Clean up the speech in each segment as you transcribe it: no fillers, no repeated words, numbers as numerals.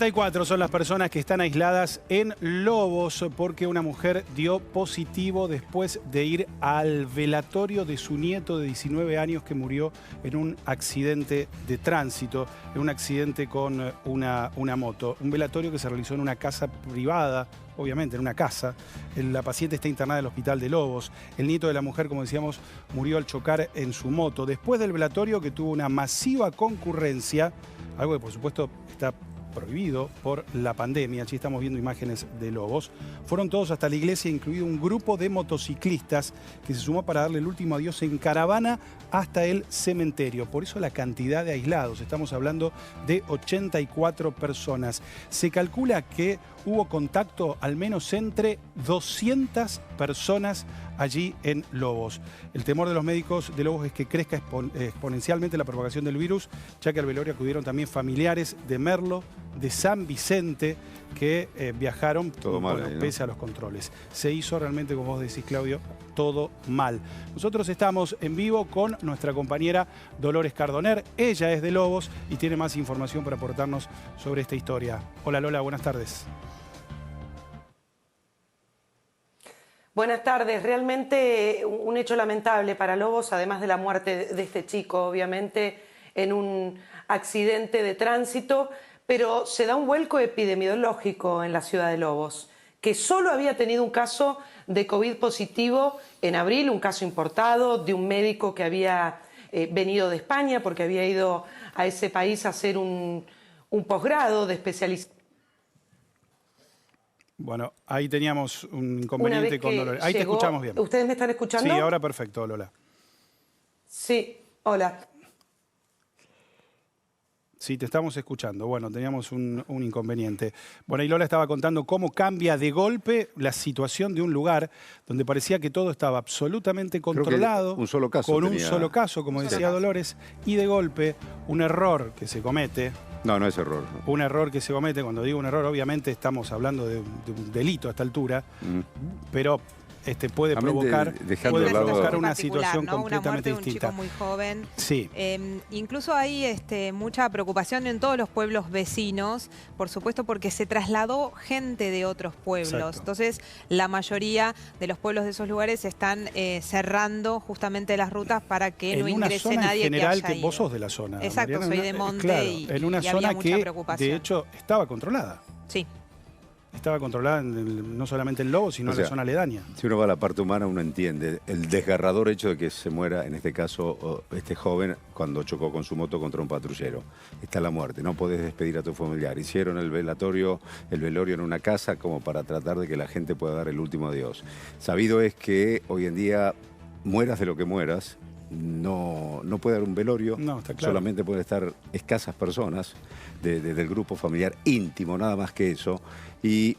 34 son las personas que están aisladas en Lobos porque una mujer dio positivo después de ir al velatorio de su nieto de 19 años que murió en un accidente de tránsito, en un accidente con una moto. Un velatorio que se realizó en una casa privada, obviamente en una casa. La paciente está internada en el hospital de Lobos. El nieto de la mujer, como decíamos, murió al chocar en su moto. Después del velatorio, que tuvo una masiva concurrencia, algo que por supuesto está prohibido por la pandemia. Aquí estamos viendo imágenes de Lobos. Fueron todos hasta la iglesia, incluido un grupo de motociclistas que se sumó para darle el último adiós en caravana hasta el cementerio. Por eso la cantidad de aislados. Estamos hablando de 84 personas. Se calcula que hubo contacto al menos entre 200 personas allí en Lobos. El temor de los médicos de Lobos es que crezca exponencialmente la propagación del virus, ya que al velorio acudieron también familiares de Merlo, de San Vicente, que viajaron pese a los controles. Se hizo realmente, como vos decís, Claudio, todo mal. Nosotros estamos en vivo con nuestra compañera Dolores Cardoner. Ella es de Lobos y tiene más información para aportarnos sobre esta historia. Hola Lola, buenas tardes. Buenas tardes. Realmente un hecho lamentable para Lobos, además de la muerte de este chico, obviamente, en un accidente de tránsito, pero se da un vuelco epidemiológico en la ciudad de Lobos, que solo había tenido un caso de COVID positivo en abril, un caso importado de un médico que había venido de España porque había ido a ese país a hacer un posgrado de especialización. Bueno, ahí teníamos un inconveniente con Dolores. Ahí llegó, te escuchamos bien. ¿Ustedes me están escuchando? Sí, ahora perfecto, Lola. Sí, hola. Sí, te estamos escuchando. Bueno, teníamos un inconveniente. Bueno, y Lola estaba contando cómo cambia de golpe la situación de un lugar donde parecía que todo estaba absolutamente controlado. Un solo caso con tenía... un solo caso, como decía Dolores. Y de golpe, un error que se comete. No, no es error. No. Un error que se comete. Cuando digo un error, obviamente estamos hablando de un delito a esta altura. Pero puede provocar una situación, ¿no?, completamente distinta. Un chico muy joven. Sí. Incluso hay mucha preocupación en todos los pueblos vecinos, por supuesto, porque se trasladó gente de otros pueblos. Exacto. Entonces, la mayoría de los pueblos de esos lugares están cerrando justamente las rutas para que no ingrese nadie en general, que haya ido. Vos sos de la zona, Exacto, Mariana, soy de Monte, claro, y en una y zona había mucha que, preocupación. de hecho, estaba controlada. Sí. Estaba controlada no solamente en Lobos, sino en la zona aledaña. Si uno va a la parte humana, uno entiende el desgarrador hecho de que se muera, en este caso, este joven cuando chocó con su moto contra un patrullero. Está la muerte, no podés despedir a tu familiar. Hicieron el velorio en una casa como para tratar de que la gente pueda dar el último adiós. Sabido es que hoy en día, mueras de lo que mueras, no puede haber un velorio, no, está claro. Solamente pueden estar escasas personas del grupo familiar íntimo, nada más que eso. Y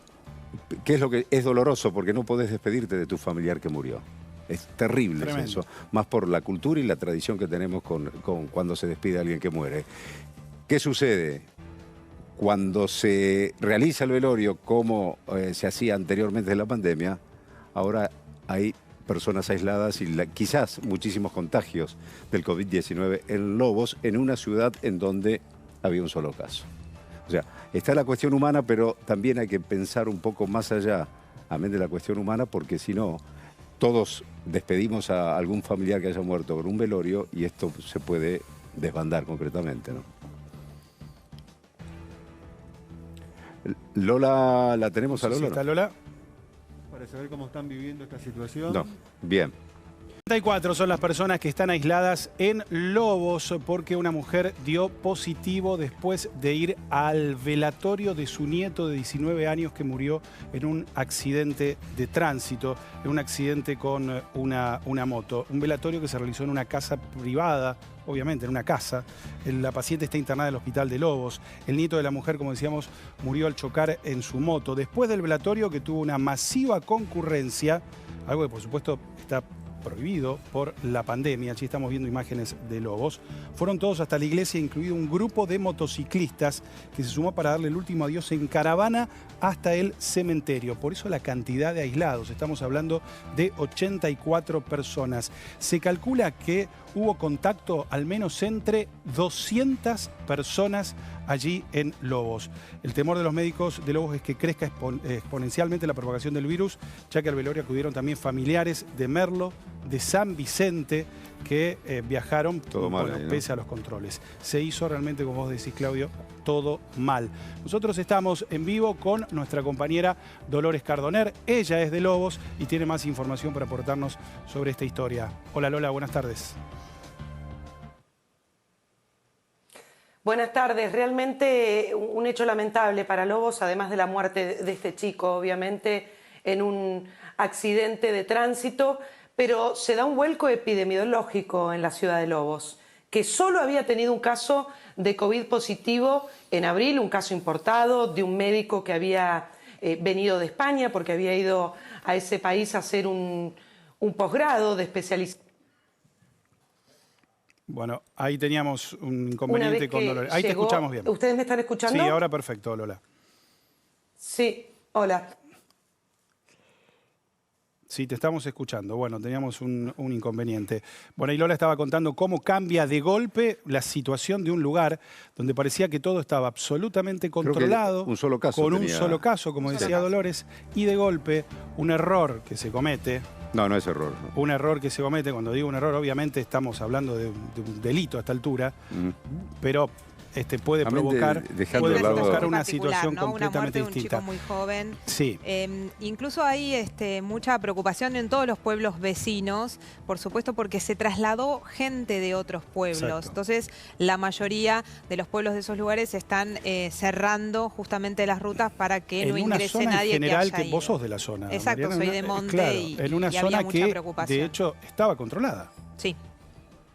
¿qué es lo que es doloroso? Porque no podés despedirte de tu familiar que murió. Es terrible eso, más por la cultura y la tradición que tenemos con cuando se despide a alguien que muere. ¿Qué sucede? Cuando se realiza el velorio como se hacía anteriormente en la pandemia, ahora hay personas aisladas y quizás muchísimos contagios del COVID-19 en Lobos, en una ciudad en donde había un solo caso. O sea, está la cuestión humana, pero también hay que pensar un poco más allá, amén de la cuestión humana, porque si no, todos despedimos a algún familiar que haya muerto con un velorio y esto se puede desbandar concretamente, ¿no? Lola, ¿la tenemos a Lola? Sí, ¿está Lola? Para saber cómo están viviendo esta situación. No, bien. 34 son las personas que están aisladas en Lobos porque una mujer dio positivo después de ir al velatorio de su nieto de 19 años que murió en un accidente de tránsito, en un accidente con una moto. Un velatorio que se realizó en una casa privada, obviamente en una casa. La paciente está internada en el hospital de Lobos. El nieto de la mujer, como decíamos, murió al chocar en su moto. Después del velatorio, que tuvo una masiva concurrencia, algo que por supuesto está prohibido por la pandemia. Aquí estamos viendo imágenes de Lobos. Fueron todos hasta la iglesia, incluido un grupo de motociclistas que se sumó para darle el último adiós en caravana hasta el cementerio. Por eso la cantidad de aislados. Estamos hablando de 84 personas. Se calcula que hubo contacto al menos entre 200 personas allí en Lobos. El temor de los médicos de Lobos es que crezca exponencialmente la propagación del virus, ya que al velorio acudieron también familiares de Merlo, de San Vicente, que viajaron pese a los controles. Se hizo realmente, como vos decís, Claudio, todo mal. Nosotros estamos en vivo con nuestra compañera Dolores Cardoner. Ella es de Lobos y tiene más información para aportarnos sobre esta historia. Hola Lola, buenas tardes. Buenas tardes. Realmente un hecho lamentable para Lobos, además de la muerte de este chico, obviamente, en un accidente de tránsito, pero se da un vuelco epidemiológico en la ciudad de Lobos, que solo había tenido un caso de COVID positivo en abril, un caso importado de un médico que había venido de España porque había ido a ese país a hacer un posgrado de especialización. Bueno, ahí teníamos un inconveniente con Dolores. Ahí llegó, te escuchamos bien. ¿Ustedes me están escuchando? Sí, ahora perfecto, Lola. Sí, hola. Sí, te estamos escuchando. Bueno, teníamos un inconveniente. Bueno, y Lola estaba contando cómo cambia de golpe la situación de un lugar donde parecía que todo estaba absolutamente controlado. Un solo caso con tenía. un solo caso, como decía Dolores, y de golpe un error que se comete. No, no es error. No. Un error que se comete, cuando digo un error, obviamente estamos hablando de un delito a esta altura, pero puede provocar una situación, ¿no?, completamente una muerte distinta. De un chico muy joven. Sí. Incluso hay mucha preocupación en todos los pueblos vecinos, por supuesto, porque se trasladó gente de otros pueblos. Exacto. Entonces, la mayoría de los pueblos de esos lugares están cerrando justamente las rutas para que no ingrese nadie en general, que haya ido. Vos sos de la zona. Exacto, Mariana, soy de Monte, claro, y en una y zona había mucha que, preocupación. de hecho, estaba controlada. Sí.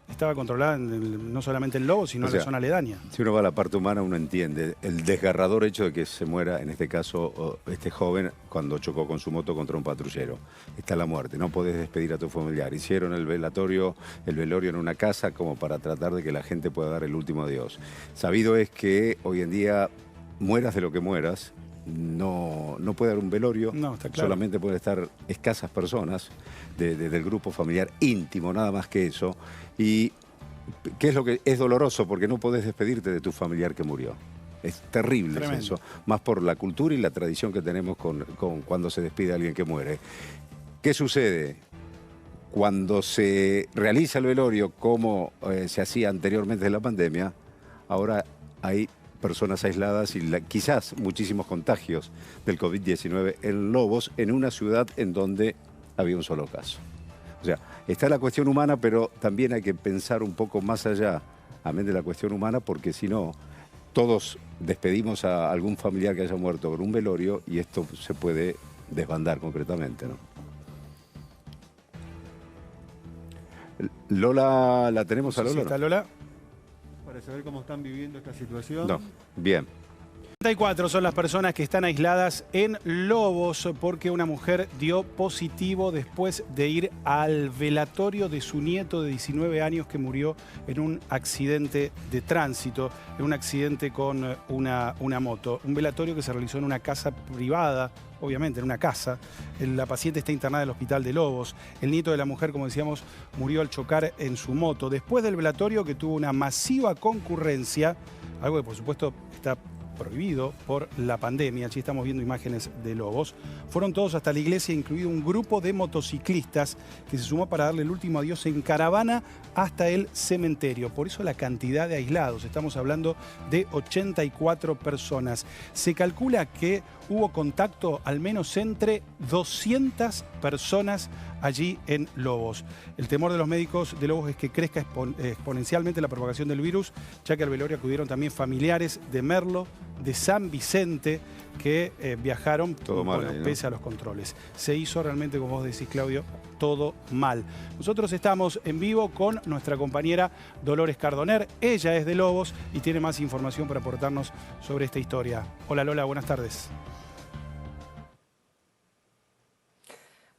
Estaba controlada no solamente en Lobos, sino en la zona aledaña. Si uno va a la parte humana, uno entiende el desgarrador hecho de que se muera, en este caso, este joven cuando chocó con su moto contra un patrullero. Está la muerte, no podés despedir a tu familiar. Hicieron el velorio en una casa como para tratar de que la gente pueda dar el último adiós. Sabido es que hoy en día, mueras de lo que mueras, no puede haber un velorio, no, está claro. Solamente pueden estar escasas personas del grupo familiar íntimo, nada más que eso. Y ¿qué es lo que es doloroso? Porque no podés despedirte de tu familiar que murió. Es terrible eso, más por la cultura y la tradición que tenemos con cuando se despide a alguien que muere. ¿Qué sucede? Cuando se realiza el velorio como se hacía anteriormente de la pandemia, ahora hay personas aisladas y quizás muchísimos contagios del COVID-19 en Lobos, en una ciudad en donde había un solo caso. O sea, está la cuestión humana, pero también hay que pensar un poco más allá, amén de la cuestión humana, porque si no, todos despedimos a algún familiar que haya muerto con un velorio y esto se puede desbandar concretamente, ¿no? Lola, ¿la tenemos a Lola? ¿Sí está Lola? Para saber cómo están viviendo esta situación. No, bien. 34 son las personas que están aisladas en Lobos porque una mujer dio positivo después de ir al velatorio de su nieto de 19 años que murió en un accidente de tránsito, en un accidente con una moto. Un velatorio que se realizó en una casa privada, obviamente en una casa. La paciente está internada en el hospital de Lobos. El nieto de la mujer, como decíamos, murió al chocar en su moto. Después del velatorio, que tuvo una masiva concurrencia, algo que por supuesto está prohibido por la pandemia, allí estamos viendo imágenes de Lobos, fueron todos hasta la iglesia, incluido un grupo de motociclistas que se sumó para darle el último adiós en caravana hasta el cementerio. Por eso la cantidad de aislados, estamos hablando de 84 personas. Se calcula que hubo contacto al menos entre 200 personas allí en Lobos. El temor de los médicos de Lobos es que crezca exponencialmente la propagación del virus, ya que al velorio acudieron también familiares de Merlo, de San Vicente, que viajaron pese a los controles. Se hizo realmente, como vos decís, Claudio, todo mal. Nosotros estamos en vivo con nuestra compañera Dolores Cardoner. Ella es de Lobos y tiene más información para aportarnos sobre esta historia. Hola Lola, buenas tardes.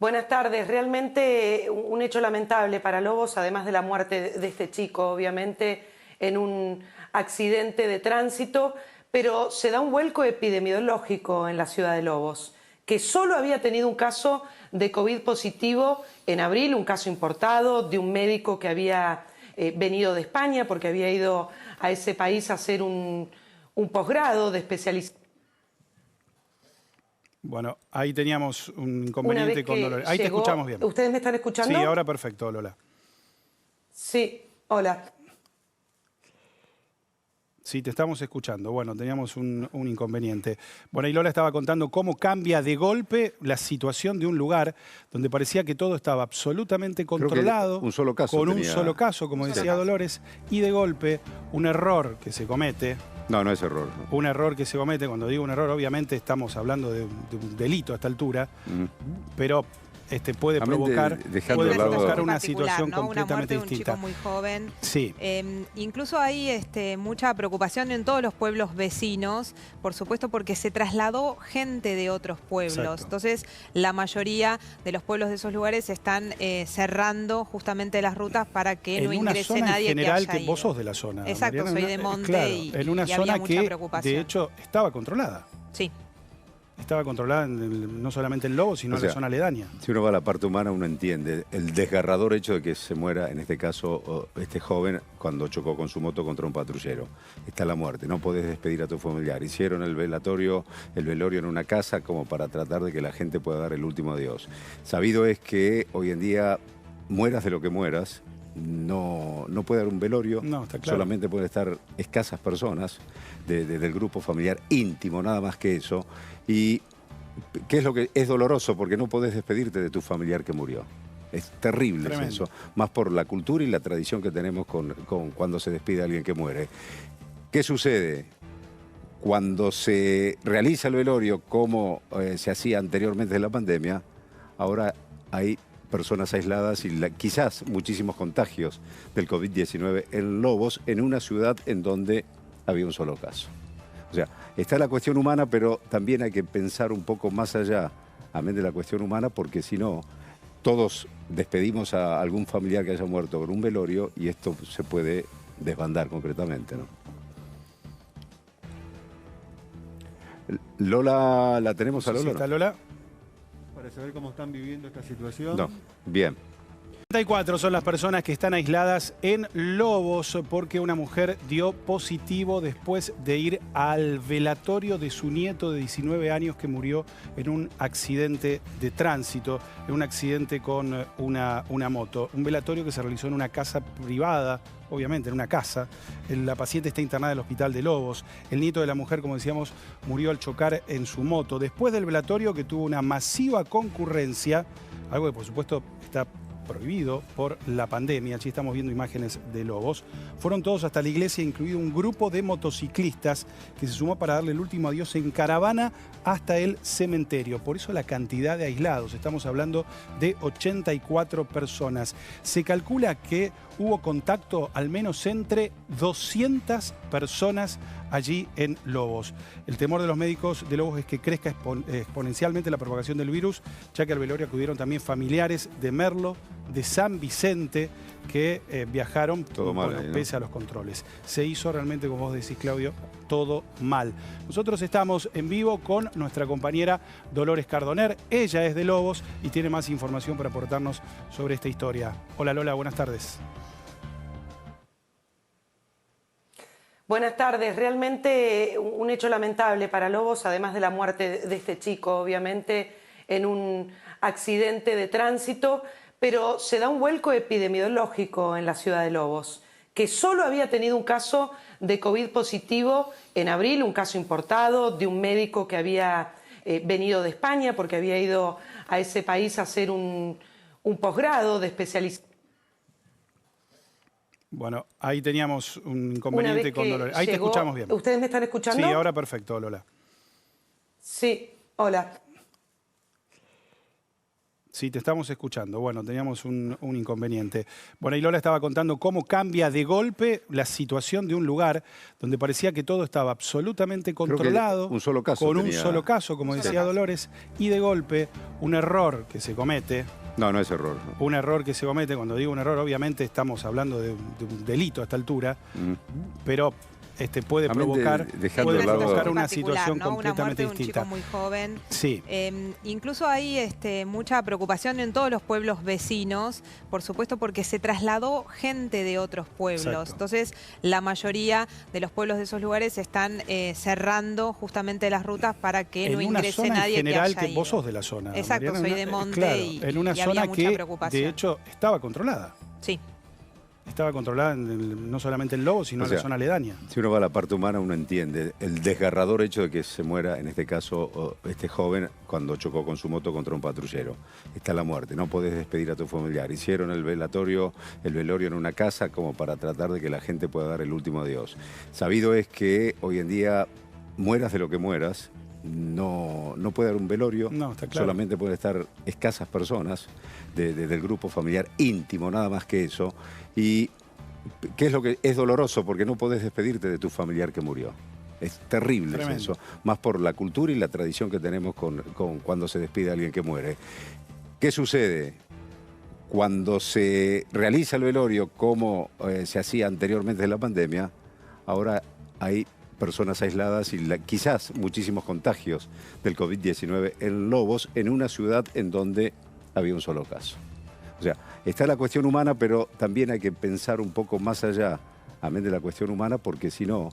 Buenas tardes. Realmente un hecho lamentable para Lobos, además de la muerte de este chico, obviamente, en un accidente de tránsito, pero se da un vuelco epidemiológico en la ciudad de Lobos, que solo había tenido un caso de COVID positivo en abril, un caso importado de un médico que había venido de España porque había ido a ese país a hacer un posgrado de especialización. Bueno, ahí teníamos un inconveniente con Dolores. Ahí te escuchamos bien. ¿Ustedes me están escuchando? Sí, ahora perfecto, Lola. Sí, hola. Sí, te estamos escuchando. Bueno, teníamos un inconveniente. Bueno, y Lola estaba contando cómo cambia de golpe la situación de un lugar donde parecía que todo estaba absolutamente controlado. Un solo caso con tenía. un solo caso, como decía Dolores, y de golpe un error que se comete. No, no es error. No. Un error que se comete, cuando digo un error, obviamente estamos hablando de un delito a esta altura, pero puede provocar una situación completamente distinta. Una muerte de un chico muy joven. Sí. Incluso hay mucha preocupación en todos los pueblos vecinos, por supuesto, porque se trasladó gente de otros pueblos. Exacto. Entonces, la mayoría de los pueblos de esos lugares están cerrando justamente las rutas para que no ingrese nadie en general, que haya ido. Vos sos de la zona. Exacto, Mariana, soy de Monte claro, y en una había zona mucha que, preocupación. de hecho, estaba controlada. Sí. Estaba controlada no solamente en Lobos, sino en la zona aledaña. Si uno va a la parte humana, uno entiende el desgarrador hecho de que se muera, en este caso, este joven cuando chocó con su moto contra un patrullero. Está la muerte, no podés despedir a tu familiar. Hicieron el velorio en una casa como para tratar de que la gente pueda dar el último adiós. Sabido es que hoy en día, mueras de lo que mueras, no puede haber un velorio, no, está claro. Solamente pueden estar escasas personas del grupo familiar íntimo, nada más que eso. Y ¿qué es lo que es doloroso? Porque no podés despedirte de tu familiar que murió. Es terrible eso, más por la cultura y la tradición que tenemos con cuando se despide a alguien que muere. ¿Qué sucede? Cuando se realiza el velorio como se hacía anteriormente de la pandemia, ahora hay personas aisladas y quizás muchísimos contagios del COVID-19 en Lobos, en una ciudad en donde había un solo caso. O sea, está la cuestión humana, pero también hay que pensar un poco más allá, amén de la cuestión humana, porque si no, todos despedimos a algún familiar que haya muerto con un velorio y esto se puede desbandar concretamente, ¿no? Lola, ¿la tenemos a Lola? ¿Sí está Lola? Para saber cómo están viviendo esta situación. No, bien. 34 son las personas que están aisladas en Lobos porque una mujer dio positivo después de ir al velatorio de su nieto de 19 años que murió en un accidente de tránsito, en un accidente con una moto. Un velatorio que se realizó en una casa privada, obviamente en una casa. La paciente está internada en el hospital de Lobos. El nieto de la mujer, como decíamos, murió al chocar en su moto. Después del velatorio, que tuvo una masiva concurrencia, algo que por supuesto está prohibido por la pandemia, allí estamos viendo imágenes de Lobos, fueron todos hasta la iglesia, incluido un grupo de motociclistas que se sumó para darle el último adiós en caravana hasta el cementerio. Por eso la cantidad de aislados, estamos hablando de 84 personas. Se calcula que hubo contacto al menos entre 200 personas allí en Lobos. El temor de los médicos de Lobos es que crezca exponencialmente la propagación del virus, ya que al velorio acudieron también familiares de Merlo, de San Vicente, que viajaron pese a los controles. Se hizo realmente, como vos decís, Claudio, todo mal. Nosotros estamos en vivo con nuestra compañera Dolores Cardoner. Ella es de Lobos y tiene más información para aportarnos sobre esta historia. Hola Lola, buenas tardes. Buenas tardes. Realmente un hecho lamentable para Lobos, además de la muerte de este chico, obviamente, en un accidente de tránsito, pero se da un vuelco epidemiológico en la ciudad de Lobos, que solo había tenido un caso de COVID positivo en abril, un caso importado de un médico que había venido de España porque había ido a ese país a hacer un posgrado de especialización. Bueno, ahí teníamos un inconveniente con Dolores. Ahí te escuchamos bien. ¿Ustedes me están escuchando? Sí, ahora perfecto, Lola. Sí, hola. Sí, te estamos escuchando. Bueno, teníamos un inconveniente. Bueno, y Lola estaba contando cómo cambia de golpe la situación de un lugar donde parecía que todo estaba absolutamente controlado. Un solo caso con tenía. un solo caso, como decía Dolores, y de golpe un error que se comete. No, no es error. No. Un error que se comete, cuando digo un error, obviamente estamos hablando de un delito a esta altura, pero puede provocar, dejando de lado una particular, situación ¿no? completamente una muerte distinta. de un chico muy joven. Sí. Incluso hay mucha preocupación en todos los pueblos vecinos, por supuesto, porque se trasladó gente de otros pueblos. Exacto. Entonces, la mayoría de los pueblos de esos lugares están cerrando justamente las rutas para que no ingrese nadie en general, que haya vos ido. sos de la zona. Exacto, Mariana, soy ¿no? de Monte Claro, y en una había zona mucha que, preocupación. de hecho, estaba controlada. Sí. Estaba controlada no solamente en Lobos, sino en la zona aledaña. Si uno va a la parte humana, uno entiende el desgarrador hecho de que se muera, en este caso, este joven cuando chocó con su moto contra un patrullero. Está la muerte, no podés despedir a tu familiar. Hicieron el velorio en una casa como para tratar de que la gente pueda dar el último adiós. Sabido es que hoy en día, mueras de lo que mueras, no puede haber un velorio, No, está claro. solamente pueden estar escasas personas del grupo familiar íntimo, nada más que eso. Y ¿qué es lo que es doloroso? Porque no podés despedirte de tu familiar que murió. Es terrible eso, más por la cultura y la tradición que tenemos con cuando se despide a alguien que muere. ¿Qué sucede? Cuando se realiza el velorio como se hacía anteriormente de la pandemia, ahora hay personas aisladas y quizás muchísimos contagios del COVID-19 en Lobos, en una ciudad en donde había un solo caso. O sea, está la cuestión humana, pero también hay que pensar un poco más allá, amén de la cuestión humana, porque si no,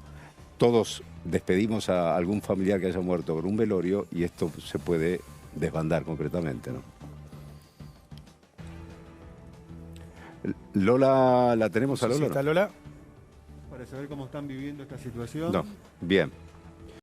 todos despedimos a algún familiar que haya muerto con un velorio y esto se puede desbandar concretamente, ¿no? Lola, ¿la tenemos a Lola? Sí, ¿está Lola? Para saber cómo están viviendo esta situación. No, bien.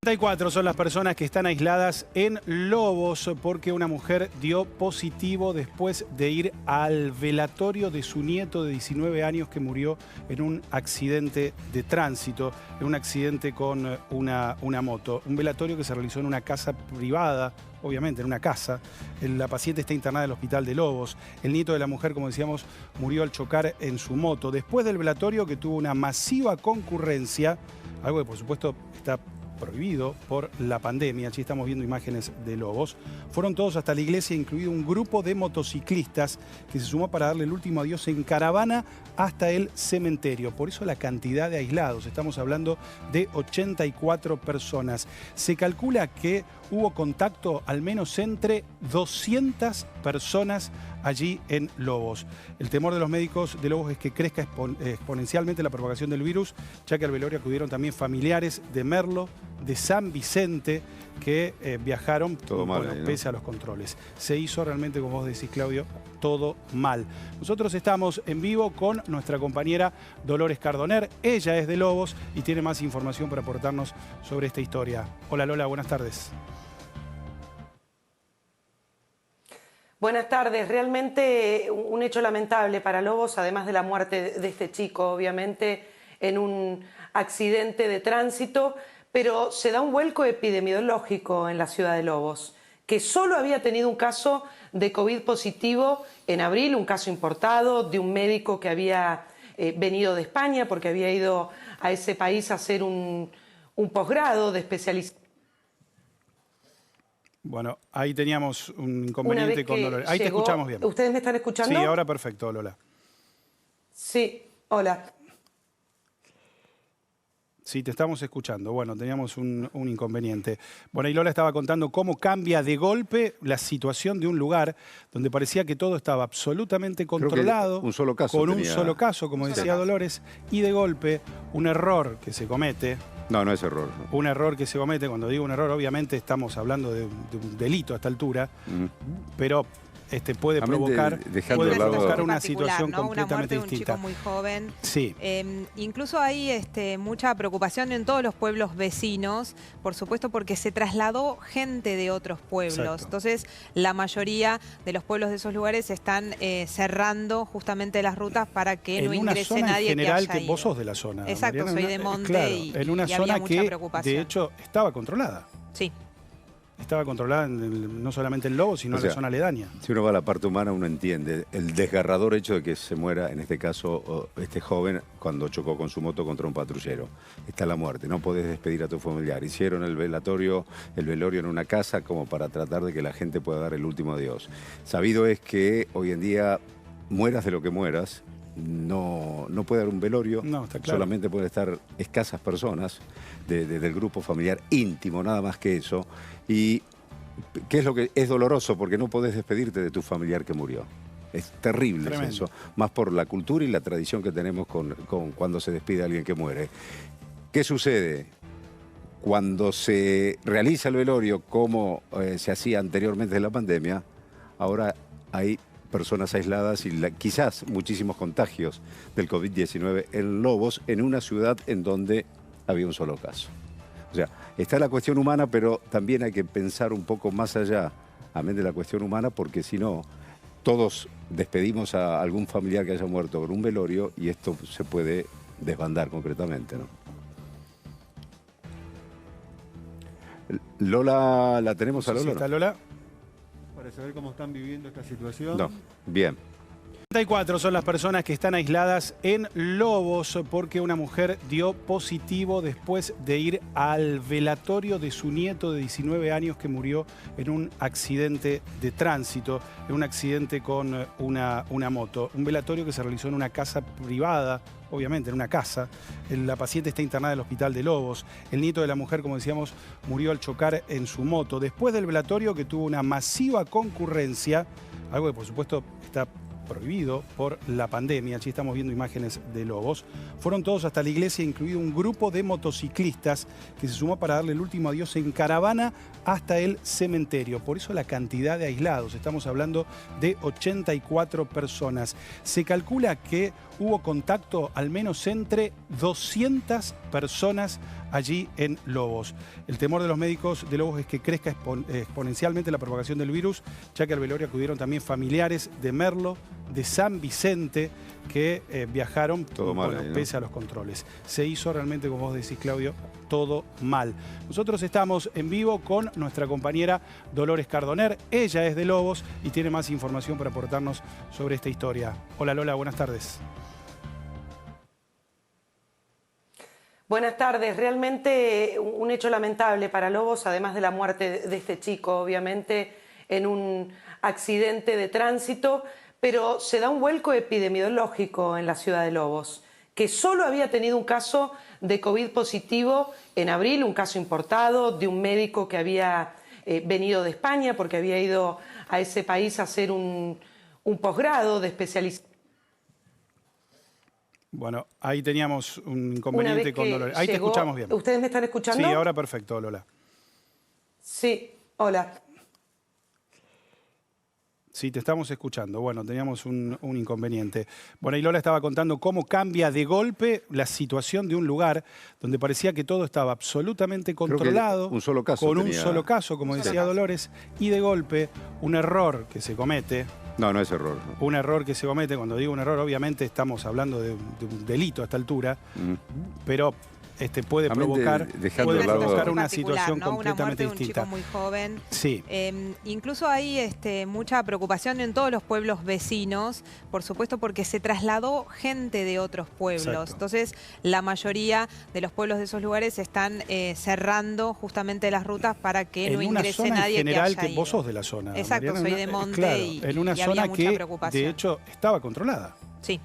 34 son las personas que están aisladas en Lobos porque una mujer dio positivo después de ir al velatorio de su nieto de 19 años que murió en un accidente de tránsito, en un accidente con una moto. Un velatorio que se realizó en una casa privada, obviamente en una casa. La paciente está internada en el hospital de Lobos. El nieto de la mujer, como decíamos, murió al chocar en su moto. Después del velatorio, que tuvo una masiva concurrencia, algo que por supuesto está prohibido por la pandemia, allí estamos viendo imágenes de Lobos, fueron todos hasta la iglesia, incluido un grupo de motociclistas que se sumó para darle el último adiós en caravana hasta el cementerio. Por eso la cantidad de aislados, estamos hablando de 84 personas. Se calcula que hubo contacto al menos entre 200 personas allí en Lobos. El temor de los médicos de Lobos es que crezca exponencialmente la propagación del virus, ya que al velorio acudieron también familiares de Merlo, de San Vicente, que viajaron pese a los controles. Se hizo realmente, como vos decís, Claudio, todo mal. Nosotros estamos en vivo con nuestra compañera Dolores Cardoner. Ella es de Lobos y tiene más información para aportarnos sobre esta historia. Hola Lola, buenas tardes. Buenas tardes. Realmente un hecho lamentable para Lobos, además de la muerte de este chico, obviamente, en un accidente de tránsito, pero se da un vuelco epidemiológico en la ciudad de Lobos, que solo había tenido un caso de COVID positivo en abril, un caso importado de un médico que había venido de España porque había ido a ese país a hacer un posgrado de especialización. Bueno, ahí teníamos un inconveniente con Dolores. Ahí te escuchamos bien. ¿Ustedes me están escuchando? Sí, ahora perfecto, Lola. Sí, hola. Sí, te estamos escuchando. Bueno, teníamos un inconveniente. Bueno, y Lola estaba contando cómo cambia de golpe la situación de un lugar donde parecía que todo estaba absolutamente controlado. Un solo caso con tenía. un solo caso, como decía Dolores, y de golpe un error que se comete. No, no es error. No. Un error que se comete, cuando digo un error, obviamente estamos hablando de un delito a esta altura, pero puede provocar una situación ¿no? completamente una muerte de un distinta. chico muy joven. Sí. Incluso hay mucha preocupación en todos los pueblos vecinos, por supuesto, porque se trasladó gente de otros pueblos. Exacto. Entonces, la mayoría de los pueblos de esos lugares están cerrando justamente las rutas para que no ingrese nadie en general, que haya ido. Vos sos de la zona. Exacto, Mariana, soy de Monte claro, y en una había zona mucha que, preocupación. de hecho, estaba controlada. Sí. Estaba controlada no solamente en Lobos, sino en la zona aledaña. Si uno va a la parte humana, uno entiende el desgarrador hecho de que se muera, en este caso, este joven cuando chocó con su moto contra un patrullero. Está la muerte, no podés despedir a tu familiar. Hicieron el velorio en una casa como para tratar de que la gente pueda dar el último adiós. Sabido es que hoy en día, mueras de lo que mueras, no puede haber un velorio, No, está claro. solamente pueden estar escasas personas del grupo familiar íntimo, nada más que eso. Y ¿qué es lo que es doloroso? Porque no podés despedirte de tu familiar que murió. Es terrible Tremendo. eso, más por la cultura y la tradición que tenemos con cuando se despide a alguien que muere. ¿Qué sucede? Cuando se realiza el velorio como se hacía anteriormente en la pandemia, ahora hay personas aisladas y quizás muchísimos contagios del COVID-19 en Lobos, en una ciudad en donde había un solo caso. O sea, está la cuestión humana, pero también hay que pensar un poco más allá, amén de la cuestión humana, porque si no, todos despedimos a algún familiar que haya muerto con un velorio y esto se puede desbandar concretamente, ¿no? Lola, ¿la tenemos a Sí, Lola? ¿está Lola? Para saber cómo están viviendo esta situación. No, bien. 34 son las personas que están aisladas en Lobos porque una mujer dio positivo después de ir al velatorio de su nieto de 19 años que murió en un accidente de tránsito, en un accidente con una moto. Un velatorio que se realizó en una casa privada, obviamente en una casa. La paciente está internada en el hospital de Lobos. El nieto de la mujer, como decíamos, murió al chocar en su moto. Después del velatorio, que tuvo una masiva concurrencia, algo que por supuesto está prohibido por la pandemia, allí estamos viendo imágenes de Lobos, fueron todos hasta la iglesia, incluido un grupo de motociclistas que se sumó para darle el último adiós en caravana hasta el cementerio. Por eso la cantidad de aislados, estamos hablando de 84 personas. Se calcula que hubo contacto al menos entre 200 personas allí en Lobos. El temor de los médicos de Lobos es que crezca exponencialmente la propagación del virus, ya que al velorio acudieron también familiares de Merlo, de San Vicente, que viajaron Todo mal ahí, ¿no? pese a los controles. Se hizo realmente, como vos decís, Claudio, todo mal. Nosotros estamos en vivo con nuestra compañera Dolores Cardoner. Ella es de Lobos y tiene más información para aportarnos sobre esta historia. Hola Lola, buenas tardes. Buenas tardes. Realmente un hecho lamentable para Lobos, además de la muerte de este chico, obviamente, en un accidente de tránsito, pero se da un vuelco epidemiológico en la ciudad de Lobos, que solo había tenido un caso de COVID positivo en abril, un caso importado de un médico que había venido de España porque había ido a ese país a hacer un posgrado de especialización. Bueno, ahí teníamos un inconveniente con Dolores. Ahí te escuchamos bien. ¿Ustedes me están escuchando? Sí, ahora perfecto, Lola. Sí, hola. Sí, te estamos escuchando. Bueno, teníamos un inconveniente. Bueno, y Lola estaba contando cómo cambia de golpe la situación de un lugar donde parecía que todo estaba absolutamente controlado. un solo caso con tenía. un solo caso, como decía Dolores, y de golpe un error que se comete. No es error. Un error que se comete, cuando digo un error, obviamente estamos hablando de un delito a esta altura, pero puede provocar, una situación ¿no? completamente una muerte de un distinta. chico muy joven. Sí. Incluso hay mucha preocupación en todos los pueblos vecinos, por supuesto, porque se trasladó gente de otros pueblos. Exacto. Entonces, la mayoría de los pueblos de esos lugares están cerrando justamente las rutas para que no ingrese nadie en general, que haya ido. Vos sos de la zona, Exacto, Mariana, soy de Monte claro, y en una había zona mucha que, preocupación. de hecho, estaba controlada. Sí.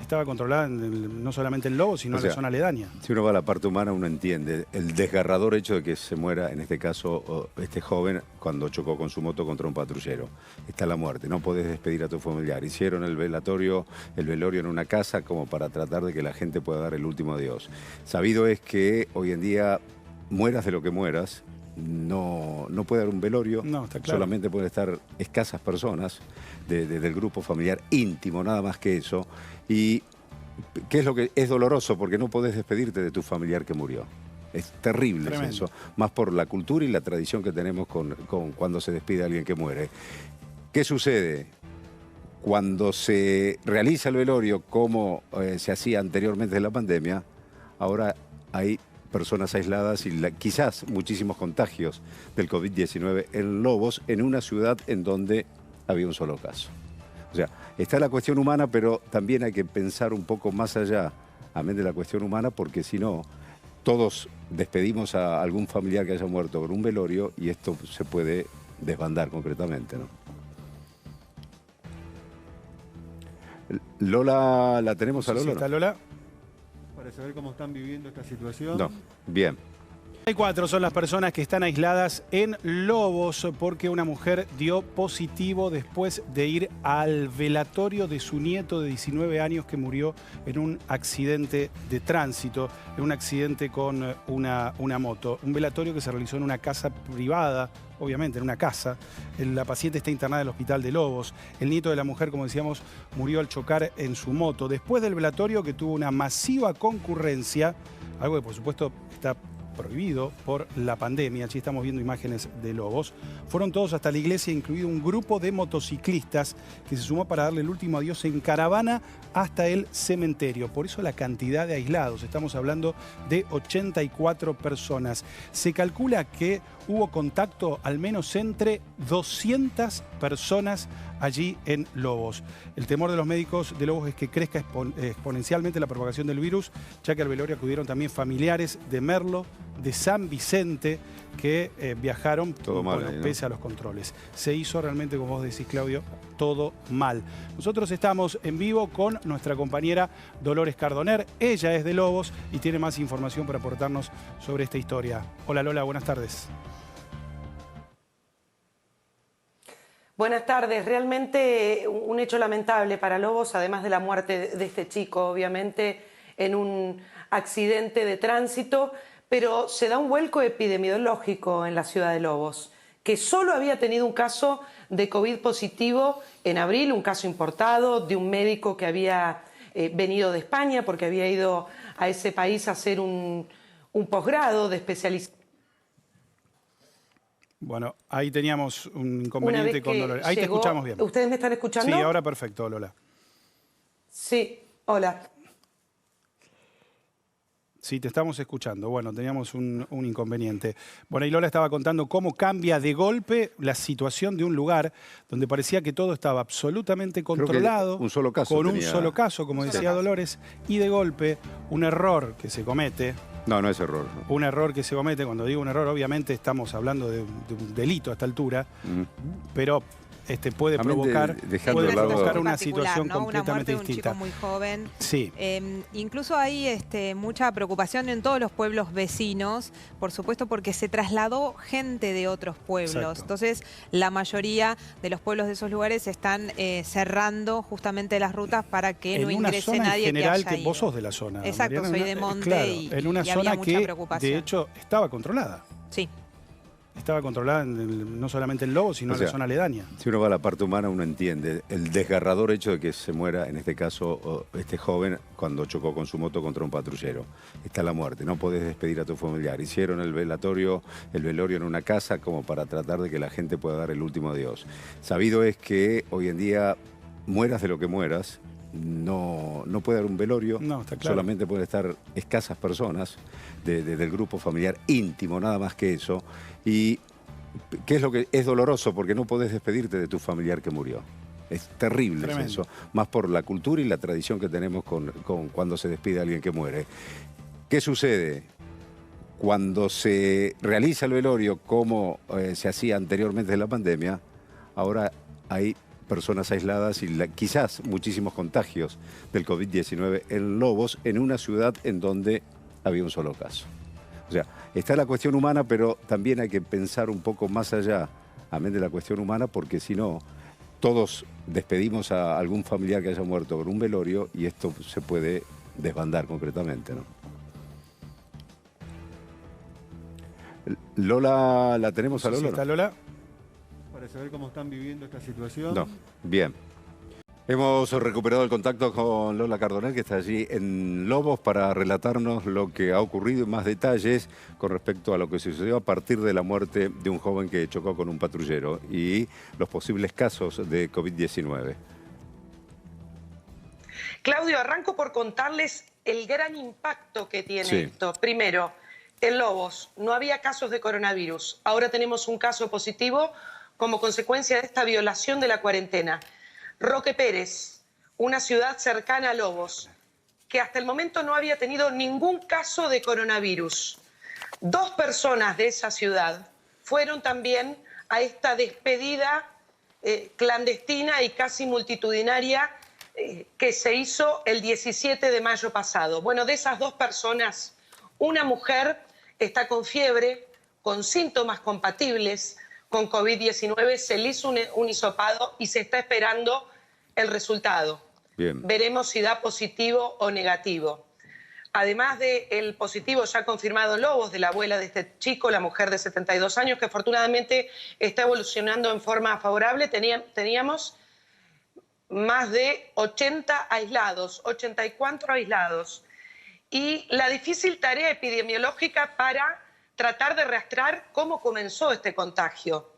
Estaba controlada no solamente en Lobos, sino en la zona aledaña. Si uno va a la parte humana, uno entiende el desgarrador hecho de que se muera, en este caso, este joven cuando chocó con su moto contra un patrullero. Está la muerte, no podés despedir a tu familiar. Hicieron el velorio en una casa como para tratar de que la gente pueda dar el último adiós. Sabido es que hoy en día, mueras de lo que mueras, no puede haber un velorio, No, está claro. solamente pueden estar escasas personas del grupo familiar íntimo, nada más que eso. Y ¿qué es lo que es doloroso? Porque no podés despedirte de tu familiar que murió. Es terrible eso, más por la cultura y la tradición que tenemos con cuando se despide a alguien que muere. ¿Qué sucede? Cuando se realiza el velorio como se hacía anteriormente en la pandemia, ahora hay personas aisladas y quizás muchísimos contagios del COVID-19 en Lobos, en una ciudad en donde había un solo caso. O sea, está la cuestión humana, pero también hay que pensar un poco más allá, amén de la cuestión humana, porque si no, todos despedimos a algún familiar que haya muerto con un velorio y esto se puede desbandar concretamente, ¿no? Lola, ¿la tenemos a Lola? Sí, ¿está Lola? Para saber cómo están viviendo esta situación. No, bien. 4 son las personas que están aisladas en Lobos porque una mujer dio positivo después de ir al velatorio de su nieto de 19 años que murió en un accidente de tránsito, en un accidente con una moto. Un velatorio que se realizó en una casa privada, obviamente en una casa. La paciente está internada en el hospital de Lobos. El nieto de la mujer, como decíamos, murió al chocar en su moto. Después del velatorio, que tuvo una masiva concurrencia, algo que por supuesto está prohibido por la pandemia, allí estamos viendo imágenes de Lobos, fueron todos hasta la iglesia, incluido un grupo de motociclistas que se sumó para darle el último adiós en caravana hasta el cementerio. Por eso la cantidad de aislados, estamos hablando de 84 personas. Se calcula que hubo contacto al menos entre 200 personas allí en Lobos. El temor de los médicos de Lobos es que crezca exponencialmente la propagación del virus, ya que al velorio acudieron también familiares de Merlo, de San Vicente, que viajaron todo mal, ahí, ¿no? Pese a los controles. Se hizo realmente, como vos decís, Claudio, todo mal. Nosotros estamos en vivo con nuestra compañera Dolores Cardoner. Ella es de Lobos y tiene más información para aportarnos sobre esta historia. Hola Lola, buenas tardes. Buenas tardes. Realmente un hecho lamentable para Lobos, además de la muerte de este chico, obviamente, en un accidente de tránsito, pero se da un vuelco epidemiológico en la ciudad de Lobos, que solo había tenido un caso de COVID positivo en abril, un caso importado de un médico que había venido de España porque había ido a ese país a hacer un posgrado de especialización. Bueno, ahí teníamos un inconveniente con Dolores. Ahí llegó, te escuchamos bien. ¿Ustedes me están escuchando? Sí, ahora perfecto, Lola. Sí, hola. Sí, te estamos escuchando. Bueno, teníamos un inconveniente. Bueno, y Lola estaba contando cómo cambia de golpe la situación de un lugar donde parecía que todo estaba absolutamente controlado. Un solo caso con tenía. un solo caso, como decía Dolores, y de golpe un error que se comete. No, no es error. No. Un error que se comete, cuando digo un error, obviamente estamos hablando de un delito a esta altura, pero puede provocar una situación, ¿no?, completamente una muerte distinta. De un chico muy joven. Sí. Incluso hay mucha preocupación en todos los pueblos vecinos, por supuesto, porque se trasladó gente de otros pueblos. Exacto. Entonces, la mayoría de los pueblos de esos lugares están cerrando justamente las rutas para que no ingrese nadie en general, que haya ido. Vos sos de la zona. Exacto, Mariana, soy de Monte, claro, y en una había zona mucha que, preocupación. de hecho, estaba controlada. Sí. Estaba controlada no solamente en Lobos, sino en la zona aledaña. Si uno va a la parte humana, uno entiende el desgarrador hecho de que se muera, en este caso, este joven cuando chocó con su moto contra un patrullero. Está la muerte, no podés despedir a tu familiar. Hicieron el velorio en una casa como para tratar de que la gente pueda dar el último adiós. Sabido es que hoy en día, mueras de lo que mueras, no puede haber un velorio, no, está claro. Solamente pueden estar escasas personas del grupo familiar íntimo, nada más que eso. Y ¿qué es lo que es doloroso? Porque no podés despedirte de tu familiar que murió. Es terrible eso, más por la cultura y la tradición que tenemos con cuando se despide a alguien que muere. ¿Qué sucede? Cuando se realiza el velorio como se hacía anteriormente de la pandemia, ahora hay personas aisladas y quizás muchísimos contagios del COVID-19 en Lobos, en una ciudad en donde había un solo caso. O sea, está la cuestión humana, pero también hay que pensar un poco más allá, amén de la cuestión humana, porque si no, todos despedimos a algún familiar que haya muerto con un velorio y esto se puede desbandar concretamente, ¿no? Lola, ¿la tenemos a Lola? Sí, ¿está Lola? Para saber cómo están viviendo esta situación. No, bien. Hemos recuperado el contacto con Lola Cardoner, que está allí en Lobos, para relatarnos lo que ha ocurrido y más detalles con respecto a lo que sucedió a partir de la muerte de un joven que chocó con un patrullero y los posibles casos de COVID-19. Claudio, arranco por contarles el gran impacto que tiene esto. Primero, en Lobos no había casos de coronavirus. Ahora tenemos un caso positivo como consecuencia de esta violación de la cuarentena. Roque Pérez, una ciudad cercana a Lobos, que hasta el momento no había tenido ningún caso de coronavirus. 2 personas de esa ciudad fueron también a esta despedida clandestina y casi multitudinaria que se hizo el 17 de mayo pasado. Bueno, de esas 2 personas, una mujer está con fiebre, con síntomas compatibles con COVID-19, se le hizo un hisopado y se está esperando el resultado. Bien. Veremos si da positivo o negativo. Además del positivo ya confirmado en Lobos, de la abuela de este chico, la mujer de 72 años, que afortunadamente está evolucionando en forma favorable, teníamos más de 80 aislados, 84 aislados. Y la difícil tarea epidemiológica para tratar de rastrear cómo comenzó este contagio.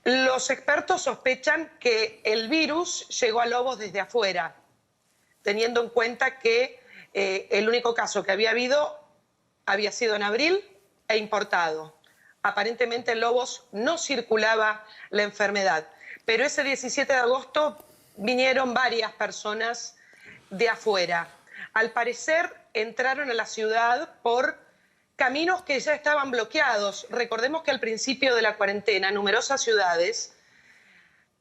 Los expertos sospechan que el virus llegó a Lobos desde afuera, teniendo en cuenta que el único caso que había habido había sido en abril e importado. Aparentemente en Lobos no circulaba la enfermedad, pero ese 17 de agosto vinieron varias personas de afuera. Al parecer entraron a la ciudad por caminos que ya estaban bloqueados. Recordemos que al principio de la cuarentena numerosas ciudades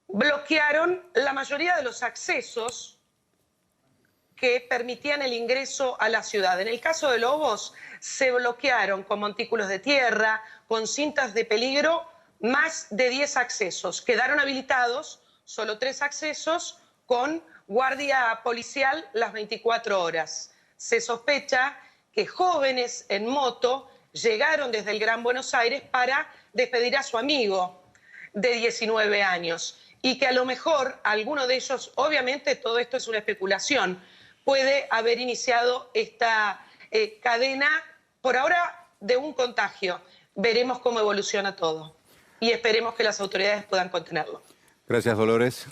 bloquearon la mayoría de los accesos que permitían el ingreso a la ciudad. En el caso de Lobos se bloquearon con montículos de tierra, con cintas de peligro, más de 10 accesos. Quedaron habilitados solo 3 accesos con guardia policial las 24 horas. Se sospecha que jóvenes en moto llegaron desde el Gran Buenos Aires para despedir a su amigo de 19 años y que a lo mejor alguno de ellos, obviamente todo esto es una especulación, puede haber iniciado esta cadena, por ahora, de un contagio. Veremos cómo evoluciona todo y esperemos que las autoridades puedan contenerlo. Gracias, Dolores.